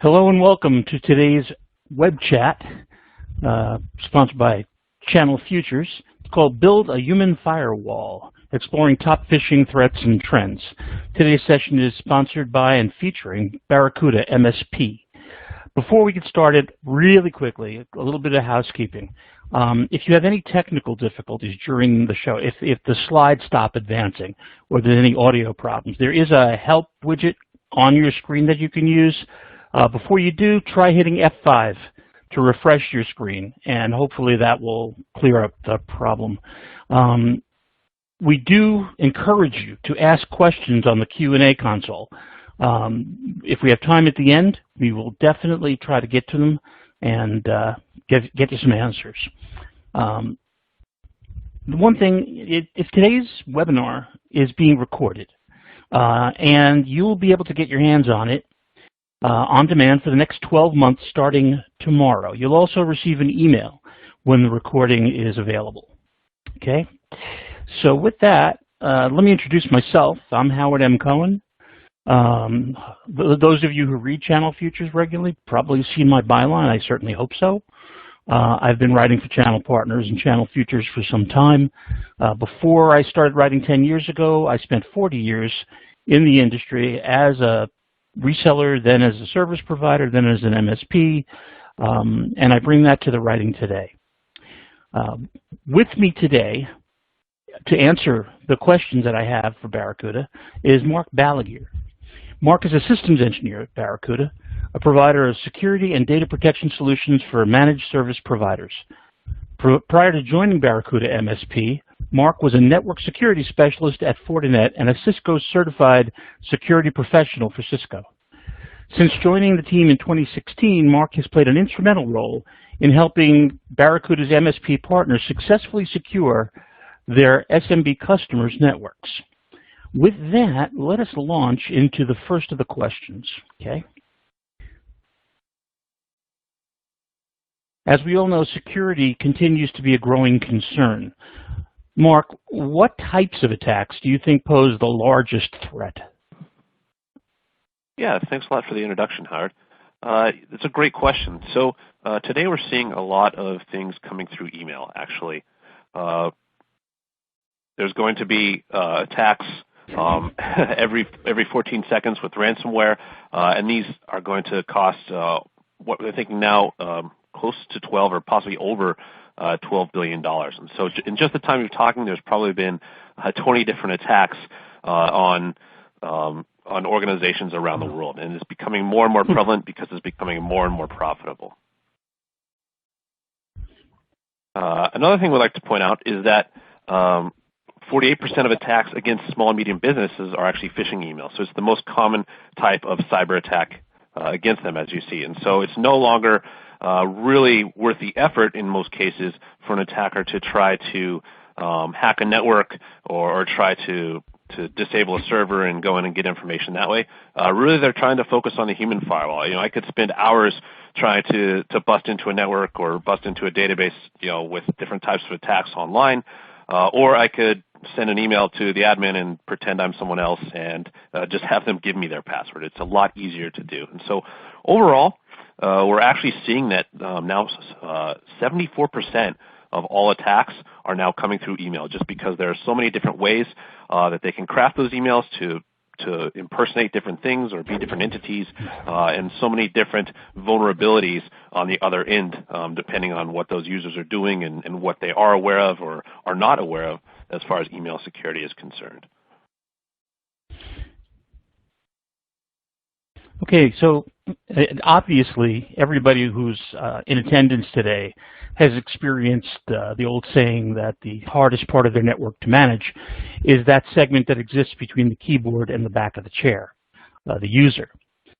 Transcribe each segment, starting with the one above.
Hello and welcome to today's web chat, sponsored by Channel Futures. It's called Build a Human Firewall, exploring top phishing threats and trends. Today's session is sponsored by and featuring Barracuda MSP. Before we get started, really quickly, a little bit of housekeeping. If you have any technical difficulties during the show, if the slides stop advancing or there's any audio problems, there is a help widget on your screen that you can use. Before you do, try hitting F5 to refresh your screen, and hopefully that will clear up the problem. We do encourage you to ask questions on the Q&A console. If we have time at the end, we will definitely try to get to them and get you some answers. The one thing, if today's webinar is being recorded, and you'll be able to get your hands on it on demand for the next 12 months starting tomorrow. You'll also receive an email when the recording is available. Okay? So with that, let me introduce myself. I'm Howard M. Cohen. Those of you who read Channel Futures regularly probably seen my byline. I certainly hope so. I've been writing for Channel Partners and Channel Futures for some time. Before I started writing 10 years ago, I spent 40 years in the industry as a reseller, then as a service provider, then as an MSP, and I bring that to the writing today. With me today, to answer the questions that I have for Barracuda, is Mark Balaguer. Mark is a systems engineer at Barracuda, a provider of security and data protection solutions for managed service providers. Prior to joining Barracuda MSP, Mark was a network security specialist at Fortinet and a Cisco certified security professional for Cisco. Since joining the team in 2016, Mark has played an instrumental role in helping Barracuda's MSP partners successfully secure their SMB customers' networks. With that, let us launch into the first of the questions, okay? As we all know, security continues to be a growing concern. Mark, what types of attacks do you think pose the largest threat? Yeah, thanks a lot for the introduction, Howard. It's a great question. So today we're seeing a lot of things coming through email, actually. There's going to be attacks every 14 seconds with ransomware, and these are going to cost what we're thinking now close to 12 or possibly over $12 billion. And so in just the time you're talking, there's probably been 20 different attacks on organizations around the world. And it's becoming more and more prevalent because it's becoming more and more profitable. Another thing we'd like to point out is that 48% of attacks against small and medium businesses are actually phishing emails. So it's the most common type of cyber attack against them, as you see. And so it's no longer really worth the effort in most cases for an attacker to try to hack a network or try to disable a server and go in and get information that way. Really, they're trying to focus on the human firewall. You know, I could spend hours trying to bust into a network or bust into a database, you know, with different types of attacks online, or I could send an email to the admin and pretend I'm someone else and just have them give me their password. It's a lot easier to do. And so overall, we're actually seeing that now 74% of all attacks are now coming through email, just because there are so many different ways that they can craft those emails to impersonate different things or be different entities, and so many different vulnerabilities on the other end, depending on what those users are doing and what they are aware of or are not aware of as far as email security is concerned. Okay, so obviously everybody who's in attendance today has experienced the old saying that the hardest part of their network to manage is that segment that exists between the keyboard and the back of the chair, the user.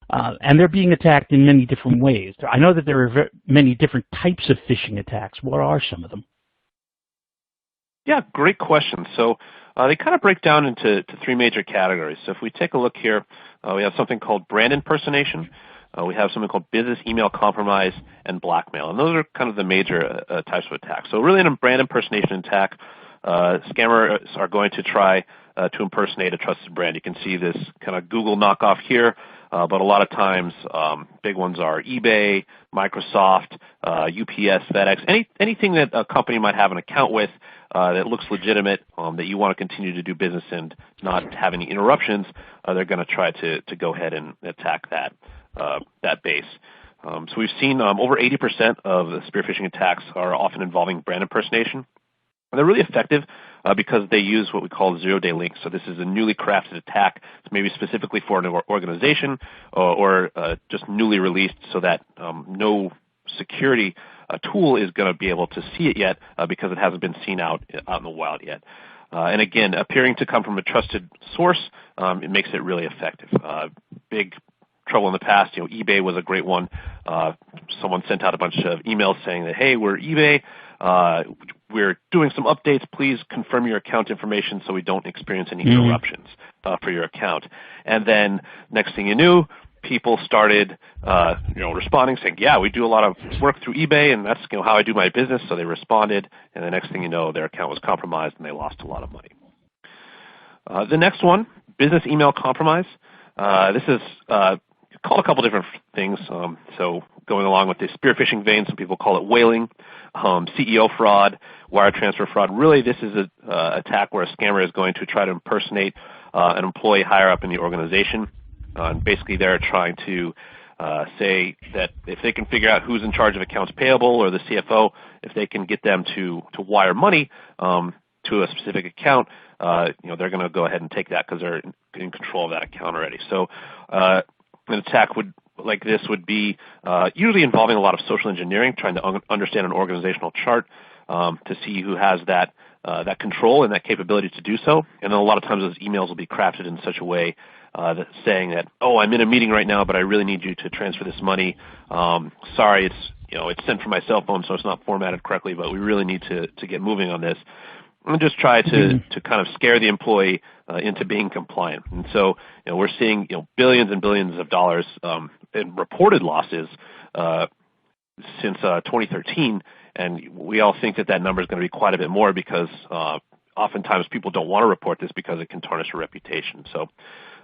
And they're being attacked in many different ways. I know that there are many different types of phishing attacks. What are some of them? Yeah, great question. So they kind of break down into three major categories. So if we take a look here, we have something called brand impersonation. We have something called business email compromise and blackmail. And those are kind of the major types of attacks. So really in a brand impersonation attack, scammers are going to try to impersonate a trusted brand. You can see this kind of Google knockoff here. but a lot of times big ones are eBay, Microsoft, UPS, FedEx, anything that a company might have an account with that looks legitimate, that you want to continue to do business and not have any interruptions, they're going to try to go ahead and attack that base. So we've seen over 80% of the spear phishing attacks are often involving brand impersonation. And they're really effective because they use what we call zero-day links. So this is a newly crafted attack. It's maybe specifically for an organization or just newly released so that no security tool is going to be able to see it yet because it hasn't been seen out in the wild yet. And again, appearing to come from a trusted source, it makes it really effective. Big trouble in the past, eBay was a great one. Someone sent out a bunch of emails saying that, hey, we're eBay. We're doing some updates. Please confirm your account information so we don't experience any interruptions for your account. And then next thing you knew, people started responding saying, yeah, we do a lot of work through eBay, and that's how I do my business. So they responded, and the next thing you know, their account was compromised, and they lost a lot of money. The next one, business email compromise. This is called a couple different things. So going along with the spear phishing vein, some people call it whaling, CEO fraud, wire transfer fraud. Really, this is an attack where a scammer is going to try to impersonate an employee higher up in the organization. And basically, they're trying to say that if they can figure out who's in charge of accounts payable or the CFO, if they can get them to wire money to a specific account, they're going to go ahead and take that because they're in control of that account already. So an attack like this would be usually involving a lot of social engineering, trying to understand an organizational chart to see who has that control and that capability to do so. And then a lot of times those emails will be crafted in such a way that saying that, oh, I'm in a meeting right now, but I really need you to transfer this money. Sorry, it's sent from my cell phone, so it's not formatted correctly, but we really need to get moving on this. And just try to kind of scare the employee into being compliant. And so we're seeing billions and billions of dollars in reported losses since 2013, and we all think that number is going to be quite a bit more because oftentimes people don't want to report this because it can tarnish a reputation. So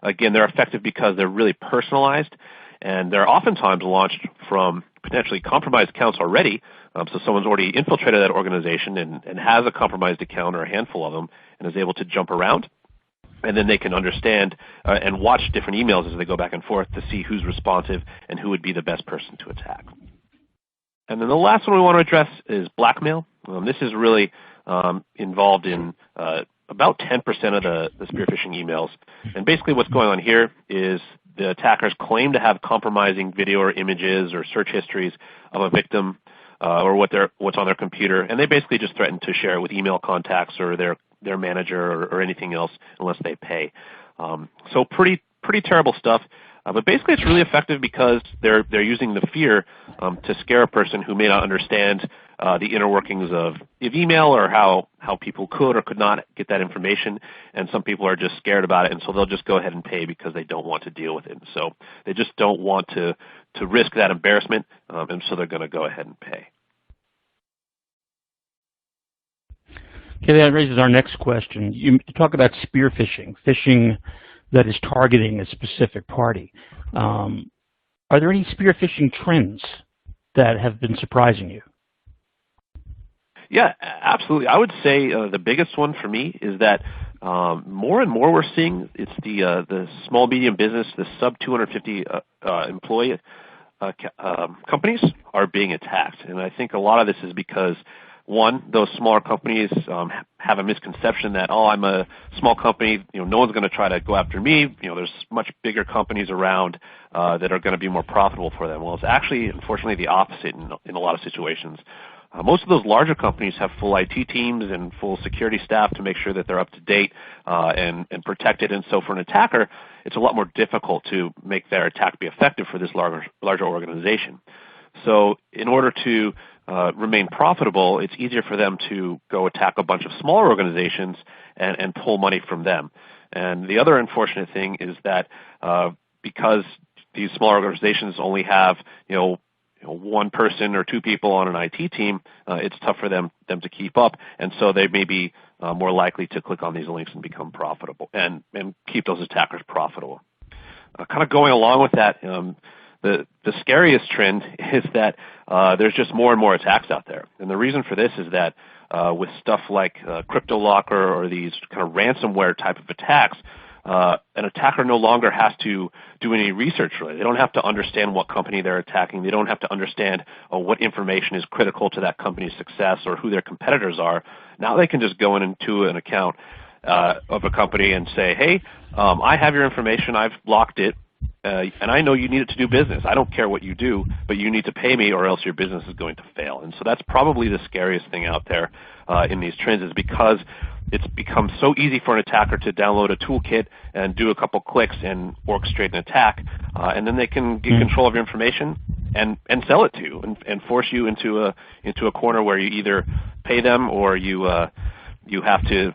again, they're effective because they're really personalized, and they're oftentimes launched from potentially compromised accounts already. So someone's already infiltrated that organization and has a compromised account or a handful of them and is able to jump around. And then they can understand and watch different emails as they go back and forth to see who's responsive and who would be the best person to attack. And then the last one we want to address is blackmail. This is really involved in about 10% of the spear phishing emails. And basically what's going on here is the attackers claim to have compromising video or images or search histories of a victim or what's on their computer, and they basically just threaten to share it with email contacts or their manager or anything else unless they pay. So pretty terrible stuff. But basically, it's really effective because they're using the fear to scare a person who may not understand the inner workings of email or how people could or could not get that information. And some people are just scared about it, and so they'll just go ahead and pay because they don't want to deal with it. So they just don't want to risk that embarrassment, and so they're going to go ahead and pay. Okay, that raises our next question. You talk about spear phishing that is targeting a specific party. Are there any spear phishing trends that have been surprising you? Yeah, absolutely. I would say the biggest one for me is that more and more we're seeing it's the small medium business, the sub 250 employee companies are being attacked, and I think a lot of this is because one, those smaller companies have a misconception that, oh, I'm a small company, no one's going to try to go after me. There's much bigger companies around that are going to be more profitable for them. Well, it's actually, unfortunately, the opposite in a lot of situations. Most of those larger companies have full IT teams and full security staff to make sure that they're up to date and protected. And so for an attacker, it's a lot more difficult to make their attack be effective for this larger organization. So in order to remain profitable, it's easier for them to go attack a bunch of smaller organizations and pull money from them. And the other unfortunate thing is that because these smaller organizations only have one person or two people on an IT team, it's tough for them to keep up, and so they may be more likely to click on these links and become profitable and keep those attackers profitable. kind of going along with that, the scariest trend is that there's just more and more attacks out there. And the reason for this is that with stuff like CryptoLocker or these kind of ransomware type of attacks, an attacker no longer has to do any research, really. They don't have to understand what company they're attacking. They don't have to understand what information is critical to that company's success or who their competitors are. Now they can just go into an account of a company and say, hey, I have your information. I've blocked it. And I know you need it to do business. I don't care what you do, but you need to pay me or else your business is going to fail. And so that's probably the scariest thing out there in these trends, is because it's become so easy for an attacker to download a toolkit and do a couple clicks and orchestrate an attack, and then they can get control of your information and sell it to you and force you into a corner where you either pay them or you have to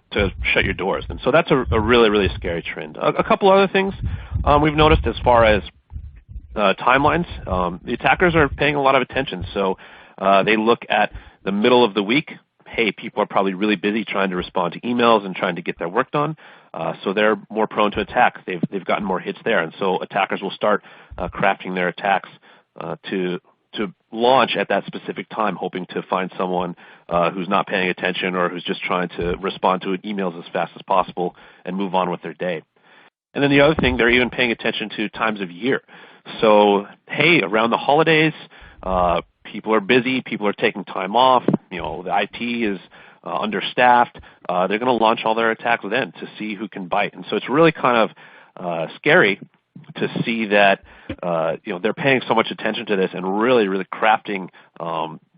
shut your doors. And so that's a really, really scary trend. A couple other things we've noticed as far as timelines. The attackers are paying a lot of attention. So they look at the middle of the week. Hey, people are probably really busy trying to respond to emails and trying to get their work done. So they're more prone to attack. They've gotten more hits there. And so attackers will start crafting their attacks to launch at that specific time, hoping to find someone who's not paying attention or who's just trying to respond to emails as fast as possible and move on with their day. And then the other thing, they're even paying attention to times of year. So, hey, around the holidays, people are busy, people are taking time off, the IT is understaffed. They're going to launch all their attacks then to see who can bite. And so it's really kind of scary to see that they're paying so much attention to this and really, really crafting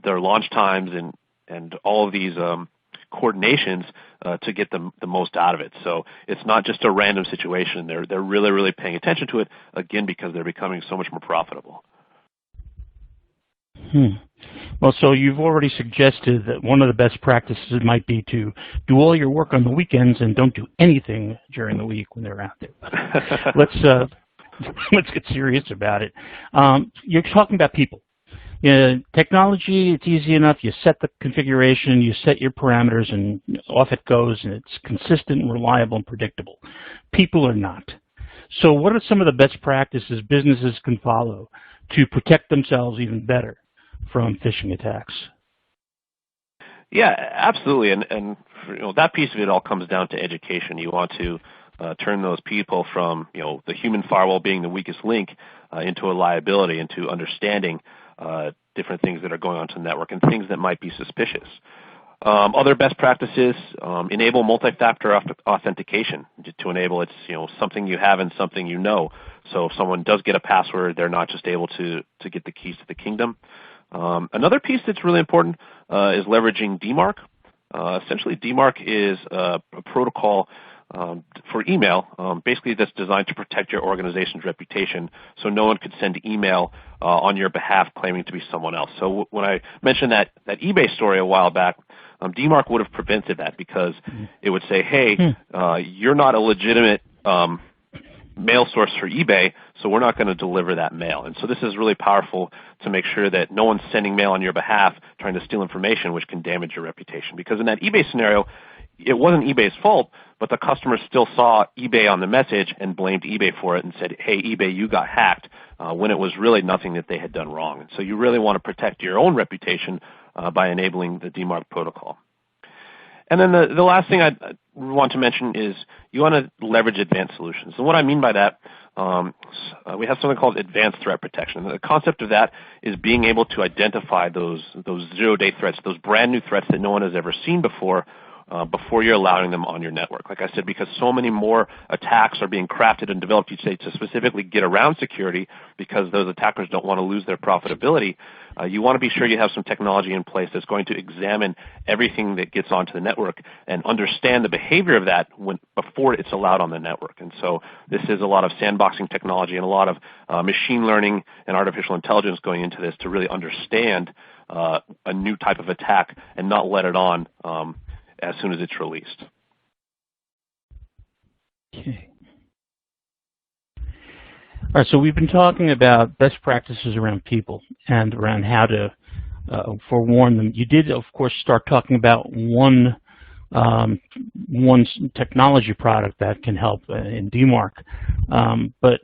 their launch times and all of these coordinations to get the most out of it. So it's not just a random situation. They're really, really paying attention to it, again, because they're becoming so much more profitable. Well, so you've already suggested that one of the best practices might be to do all your work on the weekends and don't do anything during the week when they're out there. But let's get serious about it. You're talking about people. Technology, it's easy enough. You set the configuration, you set your parameters, and off it goes, and it's consistent, reliable, and predictable. People are not. So what are some of the best practices businesses can follow to protect themselves even better from phishing attacks? Yeah, absolutely. And that piece of it all comes down to education. You want to turn those people from the human firewall being the weakest link into a liability, into understanding different things that are going on to the network and things that might be suspicious. Other best practices, enable multi-factor authentication to enable it's something you have and something you know. So if someone does get a password, they're not just able to get the keys to the kingdom. Another piece that's really important is leveraging DMARC. Essentially, DMARC is a protocol for email, basically that's designed to protect your organization's reputation, so no one could send email on your behalf claiming to be someone else. So when I mentioned that eBay story a while back, DMARC would have prevented that, because it would say, hey, you're not a legitimate mail source for eBay, so we're not going to deliver that mail. And so this is really powerful to make sure that no one's sending mail on your behalf trying to steal information which can damage your reputation. Because in that eBay scenario, it wasn't eBay's fault, but the customer still saw eBay on the message and blamed eBay for it and said, hey, eBay, you got hacked, when it was really nothing that they had done wrong. And so you really want to protect your own reputation by enabling the DMARC protocol. And then the last thing I want to mention is you want to leverage advanced solutions. And what I mean by that, we have something called advanced threat protection. And the concept of that is being able to identify those zero-day threats, those brand new threats that no one has ever seen before you're allowing them on your network. Like I said, because so many more attacks are being crafted and developed each day to specifically get around security, because those attackers don't want to lose their profitability, you want to be sure you have some technology in place that's going to examine everything that gets onto the network and understand the behavior of that before it's allowed on the network. And so this is a lot of sandboxing technology and a lot of machine learning and artificial intelligence going into this to really understand a new type of attack and not let it on as soon as it's released. Okay. All right, so we've been talking about best practices around people and around how to forewarn them. You did, of course, start talking about one technology product that can help in DMARC. But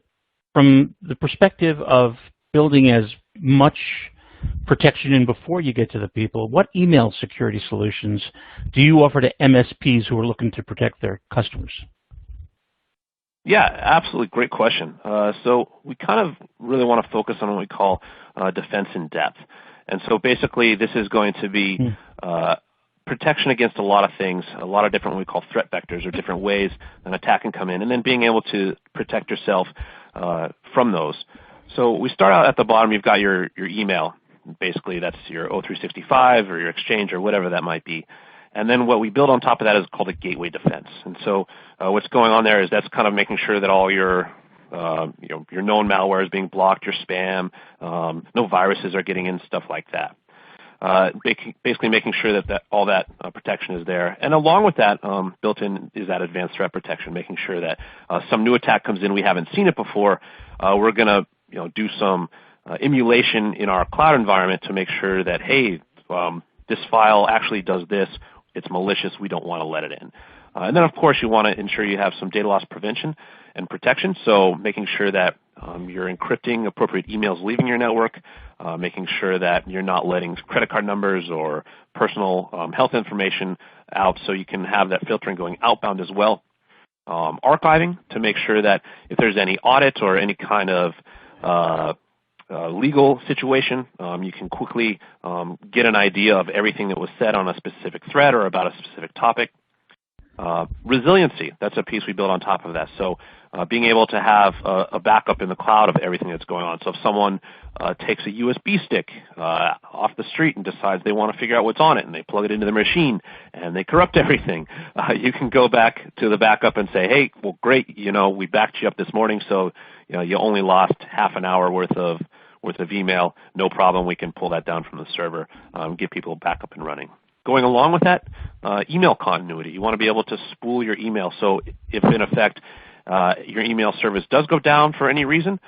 from the perspective of building as much protection in before you get to the people, what email security solutions do you offer to MSPs who are looking to protect their customers? Yeah, absolutely. Great question. So we kind of really want to focus on what we call defense in depth. And so basically this is going to be protection against a lot of things, a lot of different what we call threat vectors or different ways an attack can come in, and then being able to protect yourself from those. So we start out at the bottom. You've got your email. Basically, that's your O365 or your Exchange or whatever that might be. And then what we build on top of that is called a gateway defense. And so what's going on there is that's kind of making sure that all your known malware is being blocked, your spam, no viruses are getting in, stuff like that. Basically making sure that all that protection is there. And along with that, built in is that advanced threat protection, making sure that some new attack comes in, we haven't seen it before. We're going to do some emulation in our cloud environment to make sure that, hey, this file actually does this. It's malicious. We don't want to let it in. And then, of course, you want to ensure you have some data loss prevention and protection, so making sure that you're encrypting appropriate emails leaving your network, making sure that you're not letting credit card numbers or personal health information out, so you can have that filtering going outbound as well. Archiving to make sure that if there's any audit or any kind of legal situation, you can quickly get an idea of everything that was said on a specific thread or about a specific topic. Resiliency, that's a piece we build on top of that. So being able to have a backup in the cloud of everything that's going on. So if someone takes a USB stick off the street and decides they want to figure out what's on it and they plug it into their machine and they corrupt everything, you can go back to the backup and say, hey, well, great, we backed you up this morning, so you only lost half an hour worth of email. No problem, we can pull that down from the server, get people back up and running. Going along with that, email continuity. You want to be able to spool your email. So if, in effect, your email service does go down for any reason,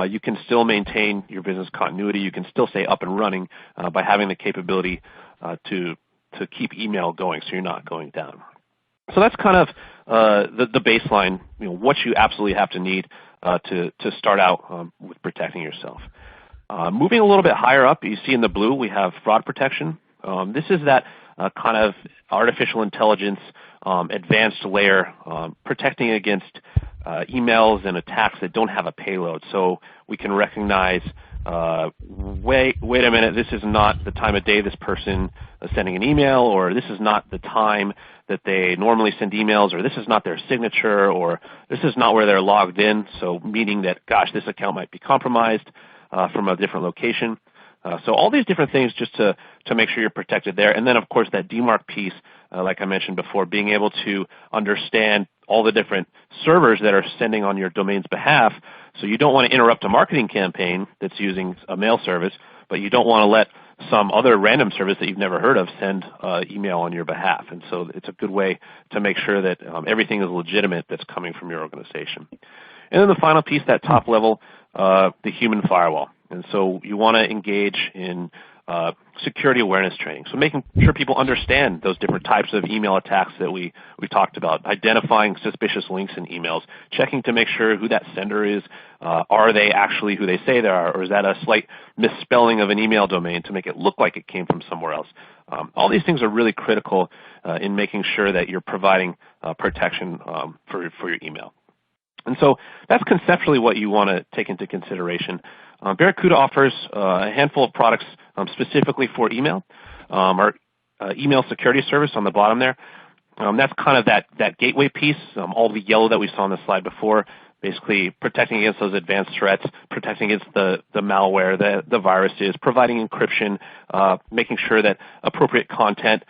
you can still maintain your business continuity. You can still stay up and running by having the capability to keep email going so you're not going down. So that's kind of the baseline, what you absolutely have to need to start out with protecting yourself. Moving a little bit higher up, you see in the blue we have fraud protection. This is that kind of artificial intelligence advanced layer protecting against emails and attacks that don't have a payload. So we can recognize, wait a minute, this is not the time of day this person is sending an email, or this is not the time that they normally send emails, or this is not their signature, or this is not where they're logged in, so meaning that, gosh, this account might be compromised from a different location. So all these different things just to make sure you're protected there. And then, of course, that DMARC piece, like I mentioned before, being able to understand all the different servers that are sending on your domain's behalf. So you don't want to interrupt a marketing campaign that's using a mail service, but you don't want to let some other random service that you've never heard of send email on your behalf. And so it's a good way to make sure that everything is legitimate that's coming from your organization. And then the final piece, that top level, the human firewall. And so you want to engage in security awareness training. So making sure people understand those different types of email attacks that we talked about, identifying suspicious links in emails, checking to make sure who that sender is. Are they actually who they say they are, or is that a slight misspelling of an email domain to make it look like it came from somewhere else? All these things are really critical in making sure that you're providing protection for your email. And so that's conceptually what you want to take into consideration. Barracuda offers a handful of products specifically for email. Our email security service on the bottom there, that's kind of that gateway piece, all the yellow that we saw on the slide before, basically protecting against those advanced threats, protecting against the malware, the viruses, providing encryption, making sure that appropriate content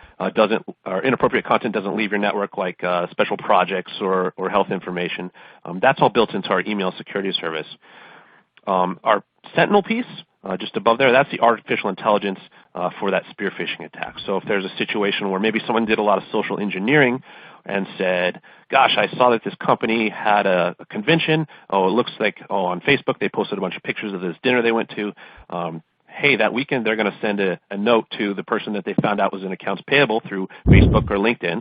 inappropriate content doesn't leave your network, like special projects or health information. That's all built into our email security service. Our Sentinel piece, just above there, that's the artificial intelligence for that spear phishing attack. So if there's a situation where maybe someone did a lot of social engineering and said, gosh, I saw that this company had a convention. Oh, it looks like, on Facebook they posted a bunch of pictures of this dinner they went to. Hey, that weekend they're going to send a note to the person that they found out was in accounts payable through Facebook or LinkedIn.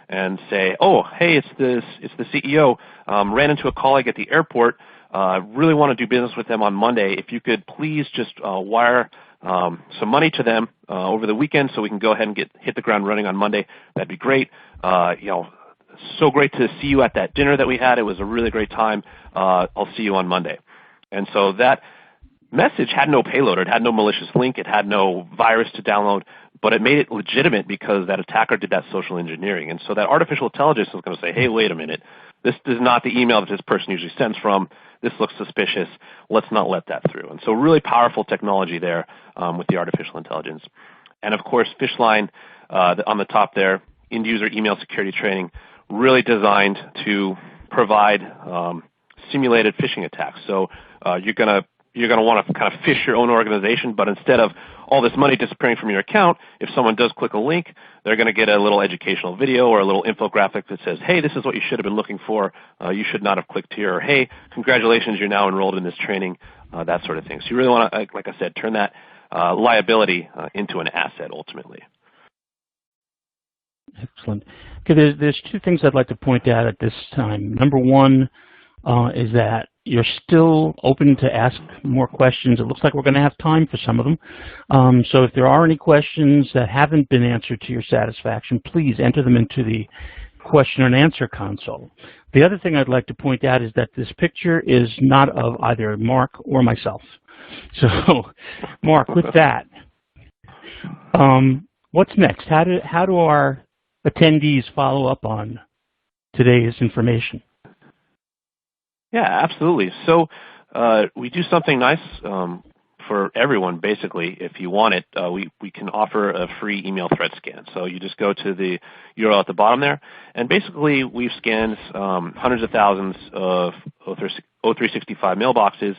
and say, oh, hey, it's the CEO. Ran into a colleague at the airport. Really want to do business with them on Monday. If you could please just wire some money to them over the weekend so we can go ahead and hit the ground running on Monday, that'd be great. So great to see you at that dinner that we had. It was a really great time. I'll see you on Monday. And so that message had no payload. It had no malicious link. It had no virus to download, but it made it legitimate because that attacker did that social engineering. And so that artificial intelligence was going to say, hey, wait a minute. This is not the email that this person usually sends from. This looks suspicious. Let's not let that through. And so really powerful technology there with the artificial intelligence. And, of course, Fishline on the top there, end-user email security training, really designed to provide simulated phishing attacks. So you're going to want to kind of phish your own organization, but instead of all this money disappearing from your account, if someone does click a link, they're going to get a little educational video or a little infographic that says, hey, this is what you should have been looking for. You should not have clicked here. Or, hey, congratulations, you're now enrolled in this training, that sort of thing. So you really want to, like I said, turn that liability into an asset ultimately. Excellent. Okay, there's two things I'd like to point out at this time. Number one is that you're still open to ask more questions. It looks like we're going to have time for some of them. So if there are any questions that haven't been answered to your satisfaction, please enter them into the question and answer console. The other thing I'd like to point out is that this picture is not of either Mark or myself. So, Mark, with that, what's next? How do our attendees follow up on today's information? Yeah, absolutely. So we do something nice for everyone, basically. If you want it, we can offer a free email threat scan. So you just go to the URL at the bottom there, and basically we've scanned hundreds of thousands of O365 mailboxes,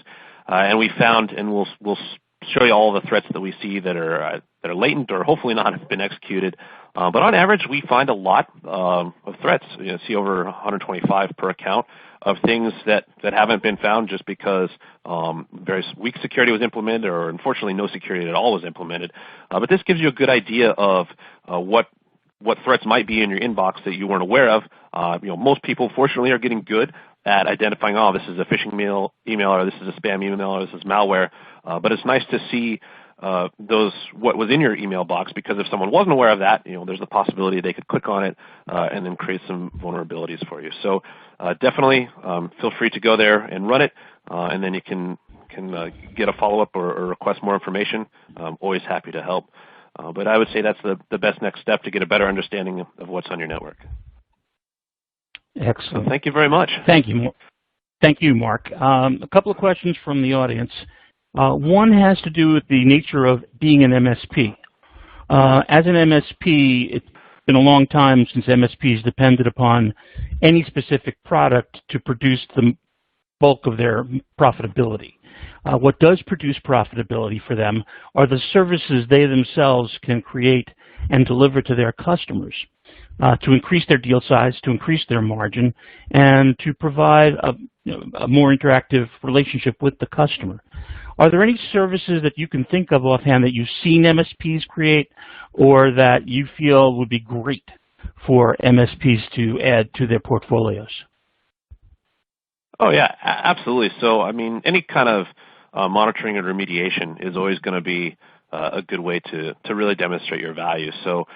and we found, and we'll show you all the threats that we see that are latent or hopefully not have been executed. But on average, we find a lot of threats. You see over 125 per account of things that haven't been found just because very weak security was implemented, or unfortunately no security at all was implemented. But this gives you a good idea of what threats might be in your inbox that you weren't aware of. Most people, fortunately, are getting good at identifying, oh, this is a phishing email, or this is a spam email, or this is malware. But it's nice to see what was in your email box, because if someone wasn't aware of that, there's the possibility they could click on it and then create some vulnerabilities for you. So definitely feel free to go there and run it, and then you can get a follow-up or request more information. I'm always happy to help. But I would say that's the best next step to get a better understanding of what's on your network. Excellent. So thank you very much. Thank you. Thank you, Mark. A couple of questions from the audience. One has to do with the nature of being an MSP. As an MSP, it's been a long time since MSPs depended upon any specific product to produce the bulk of their profitability. What does produce profitability for them are the services they themselves can create and deliver to their customers to increase their deal size, to increase their margin, and to provide a more interactive relationship with the customer. Are there any services that you can think of offhand that you've seen MSPs create, or that you feel would be great for MSPs to add to their portfolios? Oh, yeah, absolutely. So, I mean, any kind of monitoring and remediation is always going to be a good way to really demonstrate your value. So,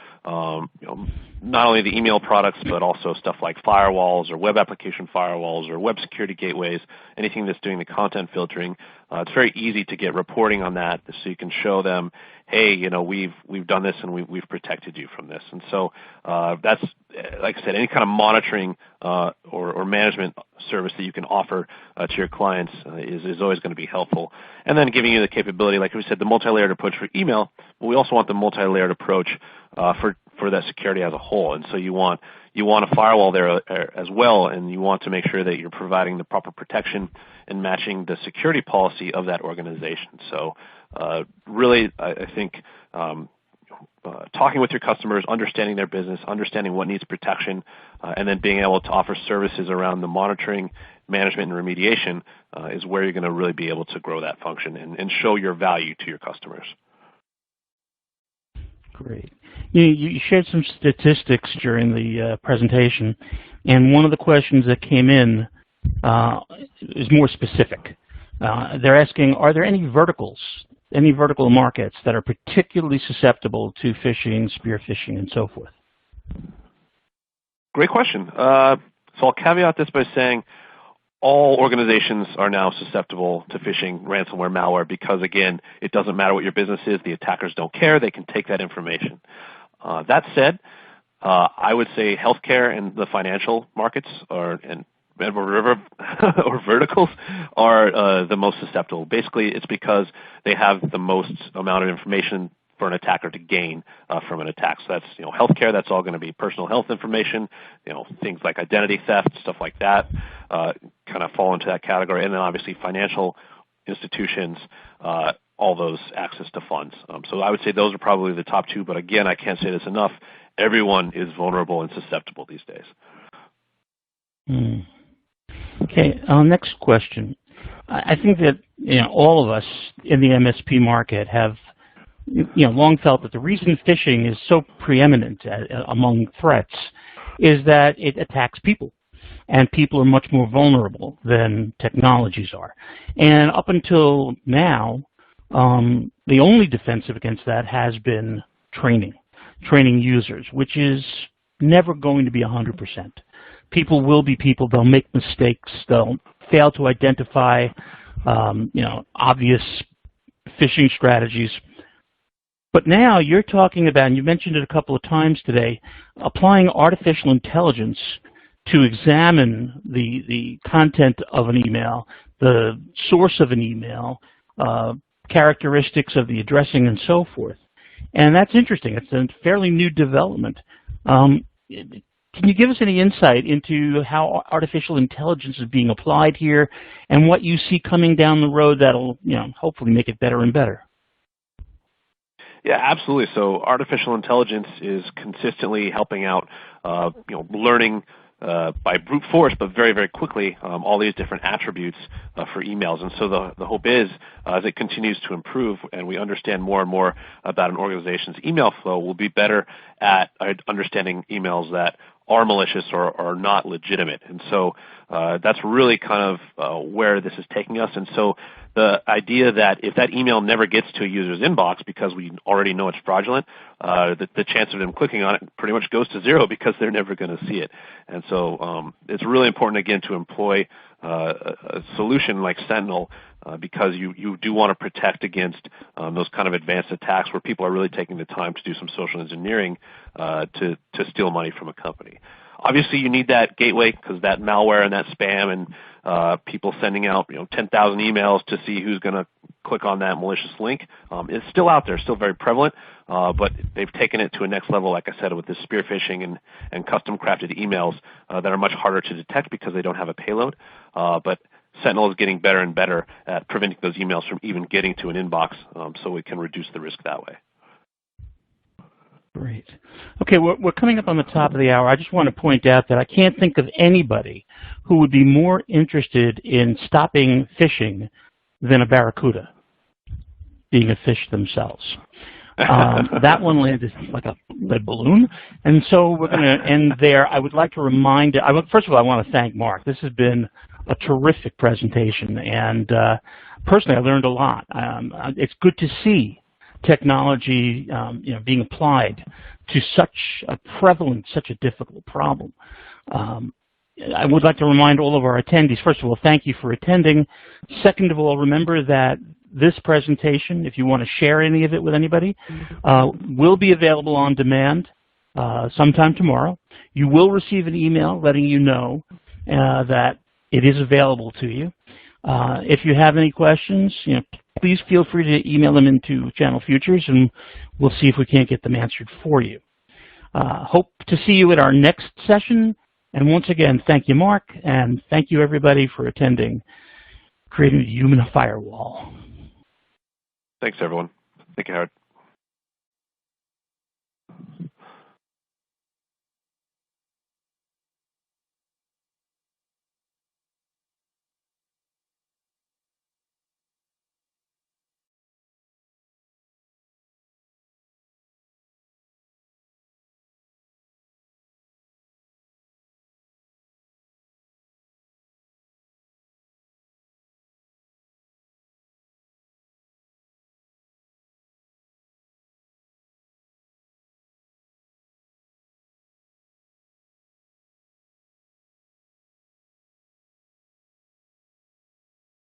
not only the email products, but also stuff like firewalls or web application firewalls or web security gateways, anything that's doing the content filtering. It's very easy to get reporting on that, so you can show them, hey, we've done this and we've protected you from this. And so that's, like I said, any kind of monitoring or management service that you can offer to your clients is always going to be helpful. And then giving you the capability, like we said, the multi-layered approach for email, but we also want the multi-layered approach for that security as a whole. And so you want a firewall there as well, and you want to make sure that you're providing the proper protection and matching the security policy of that organization. So really, I think talking with your customers, understanding their business, understanding what needs protection, and then being able to offer services around the monitoring, management, and remediation is where you're going to really be able to grow that function and show your value to your customers. Great. You shared some statistics during the presentation, and one of the questions that came in is more specific. They're asking, are there any vertical markets that are particularly susceptible to phishing, spear phishing, and so forth? Great question. So I'll caveat this by saying all organizations are now susceptible to phishing, ransomware, malware, because, again, it doesn't matter what your business is. The attackers don't care. They can take that information. That said, I would say healthcare and the financial markets or verticals are the most susceptible. Basically, it's because they have the most amount of information for an attacker to gain from an attack. So that's, healthcare. That's all going to be personal health information. Things like identity theft, stuff like that, kind of fall into that category. And then obviously financial institutions, all those access to funds. So I would say those are probably the top two. But again, I can't say this enough. Everyone is vulnerable and susceptible these days. Okay. Next question. I think that all of us in the MSP market have long felt that the reason phishing is so preeminent among threats is that it attacks people, and people are much more vulnerable than technologies are. And up until now, the only defensive against that has been training users, which is never going to be 100%. People will be people. They'll make mistakes. They'll fail to identify, obvious phishing strategies. But now you're talking about, and you mentioned it a couple of times today, applying artificial intelligence to examine the content of an email, the source of an email, characteristics of the addressing, and so forth. And that's interesting. It's a fairly new development. Can you give us any insight into how artificial intelligence is being applied here and what you see coming down the road that'll, hopefully make it better and better? Yeah, absolutely. So artificial intelligence is consistently helping out, learning by brute force, but very, very quickly, all these different attributes for emails. And so the hope is, as it continues to improve and we understand more and more about an organization's email flow, we'll be better at understanding emails that are malicious or are not legitimate. And so that's really kind of where this is taking us. And so the idea that if that email never gets to a user's inbox because we already know it's fraudulent, the chance of them clicking on it pretty much goes to zero because they're never going to see it. And so it's really important, again, to employ a solution like Sentinel because you do want to protect against those kind of advanced attacks where people are really taking the time to do some social engineering to steal money from a company. Obviously, you need that gateway because that malware and that spam and people sending out 10,000 emails to see who's going to click on that malicious link is still out there, still very prevalent, but they've taken it to a next level, like I said, with this spear phishing and custom crafted emails that are much harder to detect because they don't have a payload. But Sentinel is getting better and better at preventing those emails from even getting to an inbox so we can reduce the risk that way. Great. Okay, we're coming up on the top of the hour. I just want to point out that I can't think of anybody who would be more interested in stopping phishing than a Barracuda, being a fish themselves. That one landed like a lead balloon. And so we're going to end there. I would like to remind, first of all, I want to thank Mark. This has been a terrific presentation. And personally, I learned a lot. It's good to see technology being applied to such a prevalent, such a difficult problem. I would like to remind all of our attendees, first of all, thank you for attending. Second of all, remember that this presentation, if you want to share any of it with anybody, will be available on demand sometime tomorrow. You will receive an email letting you know that it is available to you. If you have any questions, please feel free to email them into Channel Futures, and we'll see if we can't get them answered for you. Hope to see you at our next session. And once again, thank you, Mark, and thank you, everybody, for attending Creating a Human Firewall. Thanks, everyone. Thank you, Howard.